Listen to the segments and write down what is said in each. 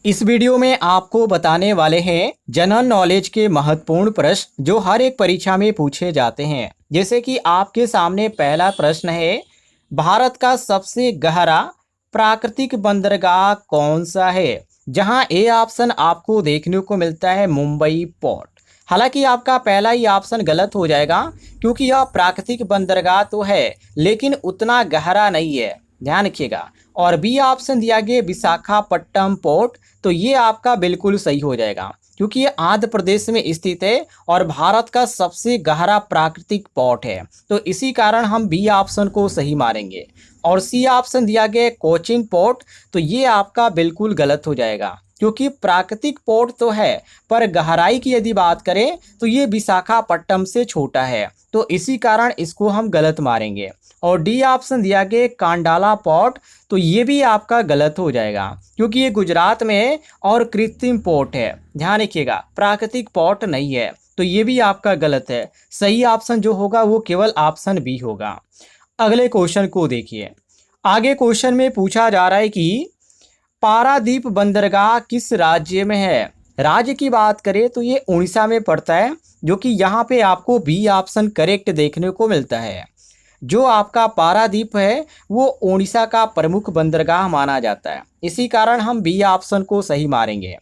इस वीडियो में आपको बताने वाले हैं जनरल नॉलेज के महत्वपूर्ण प्रश्न जो हर एक परीक्षा में पूछे जाते हैं। जैसे कि आपके सामने पहला प्रश्न है, भारत का सबसे गहरा प्राकृतिक बंदरगाह कौन सा है? जहां ए ऑप्शन आपको देखने को मिलता है मुंबई पोर्ट। हालांकि आपका पहला ही ऑप्शन गलत हो जाएगा क्योंकि यह प्राकृतिक बंदरगाह तो है लेकिन उतना गहरा नहीं है, ध्यान रखिएगा। और बी ऑप्शन दिया गया विशाखापट्टनम पोर्ट, तो ये आपका बिल्कुल सही हो जाएगा क्योंकि ये आंध्र प्रदेश में स्थित है और भारत का सबसे गहरा प्राकृतिक पोर्ट है। तो इसी कारण हम बी ऑप्शन को सही मारेंगे। और सी ऑप्शन दिया गया कोचीन पोर्ट, तो ये आपका बिल्कुल गलत हो जाएगा क्योंकि प्राकृतिक पोर्ट तो है पर गहराई की यदि बात करें तो ये विशाखापट्टनम से छोटा है, तो इसी कारण इसको हम गलत मारेंगे। और डी ऑप्शन दिया गया कांडाला पोर्ट, तो ये भी आपका गलत हो जाएगा क्योंकि ये गुजरात में है और कृत्रिम पोर्ट है, ध्यान रखिएगा, प्राकृतिक पोर्ट नहीं है, तो ये भी आपका गलत है। सही ऑप्शन जो होगा वो केवल ऑप्शन बी होगा। अगले क्वेश्चन को देखिए। आगे क्वेश्चन में पूछा जा रहा है कि पारादीप बंदरगाह किस राज्य में है? राज्य की बात करें तो ये उड़ीसा में पड़ता है, जो कि यहाँ पे आपको बी ऑप्शन करेक्ट देखने को मिलता है। जो आपका पारादीप है वो उड़ीसा का प्रमुख बंदरगाह माना जाता है, इसी कारण हम बी ऑप्शन को सही मारेंगे।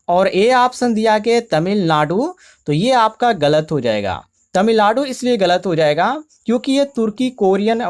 और ए ऑप्शन दिया गया तमिलनाडु, तो ये आपका गलत हो जाएगा। तमिलनाडु इसलिए गलत हो जाएगा क्योंकि ये तुर्की कोरियन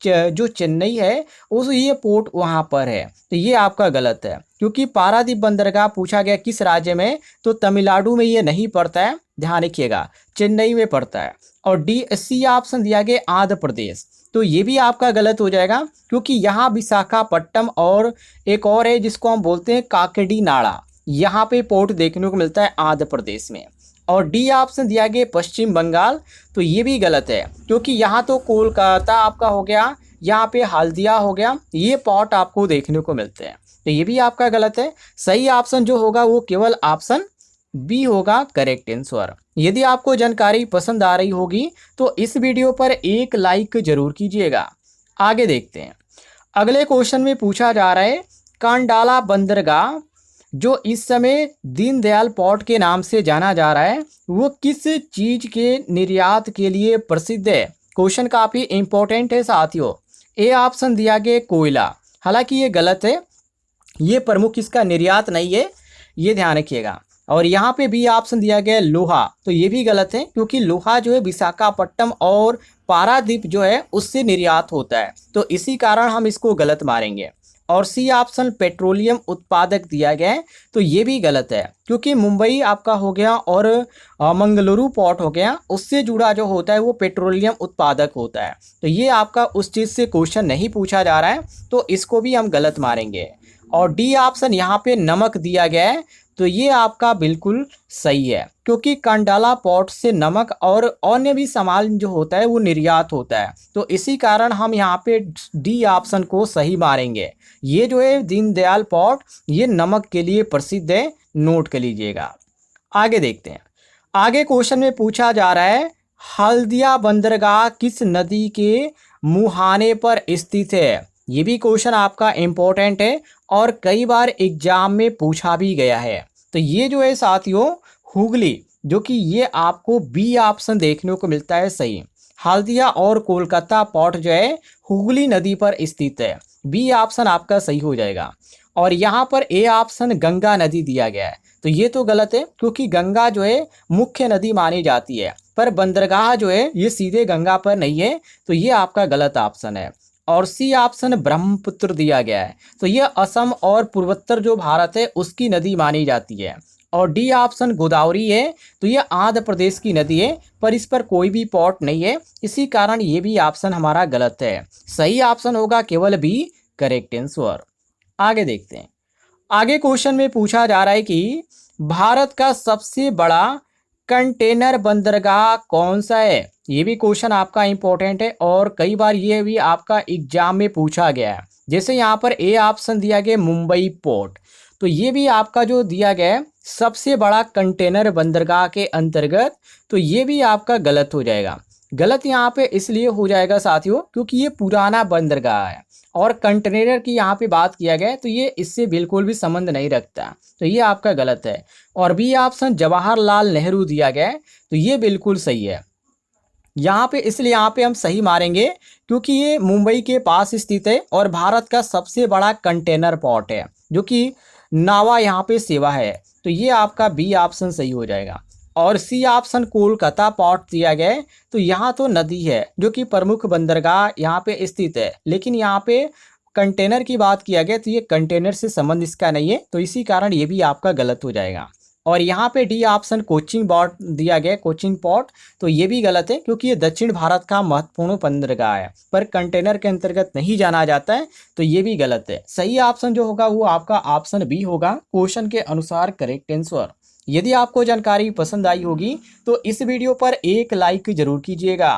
जो चेन्नई है उस ये पोर्ट वहाँ पर है, तो ये आपका गलत है। क्योंकि पारादीप बंदरगाह पूछा गया किस राज्य में, तो तमिलनाडु में ये नहीं पड़ता है, ध्यान रखिएगा, चेन्नई में पड़ता है। और डी सी ऑप्शन दिया गया आंध्र प्रदेश, तो ये भी आपका गलत हो जाएगा क्योंकि यहाँ विशाखापट्टनम और एक और है जिसको हम बोलते हैं काकडी नाड़ा, यहाँ पे पोर्ट देखने को मिलता है आंध्र प्रदेश में। और डी ऑप्शन दिया गया पश्चिम बंगाल, तो ये भी गलत है क्योंकि यहाँ तो कोलकाता आपका हो गया, यहाँ पे हल्दिया हो गया, ये पोर्ट आपको देखने को मिलते हैं, तो ये भी आपका गलत है। सही ऑप्शन जो होगा वो केवल ऑप्शन बी होगा करेक्ट आंसर। यदि आपको जानकारी पसंद आ रही होगी तो इस वीडियो पर एक लाइक जरूर कीजिएगा। आगे देखते हैं। अगले क्वेश्चन में पूछा जा रहा है कांडाला बंदरगाह जो इस समय दीनदयाल पोर्ट के नाम से जाना जा रहा है वो किस चीज के निर्यात के लिए प्रसिद्ध है? क्वेश्चन काफी इंपॉर्टेंट है साथियों। ए ऑप्शन दिया गया कोयला, हालांकि ये गलत है, ये प्रमुख इसका निर्यात नहीं है, ये ध्यान रखिएगा। और यहाँ पे बी ऑप्शन दिया गया लोहा, तो ये भी गलत है क्योंकि लोहा जो है विशाखापट्टनम और पारादीप जो है उससे निर्यात होता है, तो इसी कारण हम इसको गलत मारेंगे। और सी ऑप्शन पेट्रोलियम उत्पादक दिया गया है, तो ये भी गलत है क्योंकि मुंबई आपका हो गया और मंगलुरु पोर्ट हो गया, उससे जुड़ा जो होता है वो पेट्रोलियम उत्पादक होता है, तो ये आपका उस चीज़ से क्वेश्चन नहीं पूछा जा रहा है, तो इसको भी हम गलत मारेंगे। और डी ऑप्शन यहाँ पे नमक दिया गया है, तो ये आपका बिल्कुल सही है क्योंकि कंडाला पोर्ट से नमक और अन्य भी सामान जो होता है वो निर्यात होता है, तो इसी कारण हम यहाँ पे डी ऑप्शन को सही मारेंगे। ये जो है दीनदयाल पोर्ट ये नमक के लिए प्रसिद्ध है, नोट कर लीजिएगा। आगे देखते हैं। आगे क्वेश्चन में पूछा जा रहा है हल्दिया बंदरगाह किस नदी के मुहाने पर स्थित है? ये भी क्वेश्चन आपका इम्पोर्टेंट है और कई बार एग्जाम में पूछा भी गया है। तो ये जो है साथियों हुगली, जो कि ये आपको बी ऑप्शन देखने को मिलता है सही। हल्दिया और कोलकाता पोर्ट जो है हुगली नदी पर स्थित है, बी ऑप्शन आपका सही हो जाएगा। और यहाँ पर ए ऑप्शन गंगा नदी दिया गया है, तो ये तो गलत है क्योंकि गंगा जो है मुख्य नदी मानी जाती है, पर बंदरगाह जो है ये सीधे गंगा पर नहीं है, तो ये आपका गलत ऑप्शन है। और सी ऑप्शन ब्रह्मपुत्र दिया गया है, तो ये असम और पूर्वोत्तर जो भारत है उसकी नदी मानी जाती है। और डी ऑप्शन गोदावरी है, तो ये आंध्र प्रदेश की नदी है पर इस पर कोई भी पोर्ट नहीं है, इसी कारण ये भी ऑप्शन हमारा गलत है। सही ऑप्शन होगा केवल बी करेक्ट आंसर। आगे देखते हैं। आगे क्वेश्चन में पूछा जा रहा है कि भारत का सबसे बड़ा कंटेनर बंदरगाह कौन सा है? ये भी क्वेश्चन आपका इंपॉर्टेंट है और कई बार ये भी आपका एग्जाम में पूछा गया है। जैसे यहाँ पर ए ऑप्शन दिया गया मुंबई पोर्ट, तो ये भी आपका जो दिया गया है सबसे बड़ा कंटेनर बंदरगाह के अंतर्गत, तो ये भी आपका गलत हो जाएगा गलत यहाँ पे इसलिए हो जाएगा साथियों क्योंकि ये पुराना बंदरगाह है और कंटेनर की यहाँ पे बात किया गया है तो ये इससे बिल्कुल भी संबंध नहीं रखता, तो ये आपका गलत है। और बी ऑप्शन जवाहरलाल नेहरू दिया गया है तो ये बिल्कुल सही है यहाँ पे, इसलिए यहाँ पे हम सही मारेंगे क्योंकि ये मुंबई के पास स्थित है और भारत का सबसे बड़ा कंटेनर पोर्ट है जो कि नावा यहाँ पे सेवा है, तो ये आपका बी ऑप्शन सही हो जाएगा। और सी ऑप्शन कोलकाता पोर्ट दिया गया है तो यहाँ तो नदी है जो कि प्रमुख बंदरगाह यहाँ पे स्थित है, लेकिन यहाँ पे कंटेनर की बात किया गया तो ये कंटेनर से संबंध इसका नहीं है, तो इसी कारण ये भी आपका गलत हो जाएगा। और यहाँ पे डी ऑप्शन कोचिंग पोर्ट दिया गया, कोचिंग पोर्ट, तो ये भी गलत है क्योंकि ये दक्षिण भारत का महत्वपूर्ण बंदरगाह है पर कंटेनर के अंतर्गत नहीं जाना जाता है, तो ये भी गलत है। सही ऑप्शन जो होगा वो आपका ऑप्शन बी होगा, क्वेश्चन के अनुसार करेक्ट आंसर। यदि आपको जानकारी पसंद आई होगी तो इस वीडियो पर एक लाइक जरूर कीजिएगा।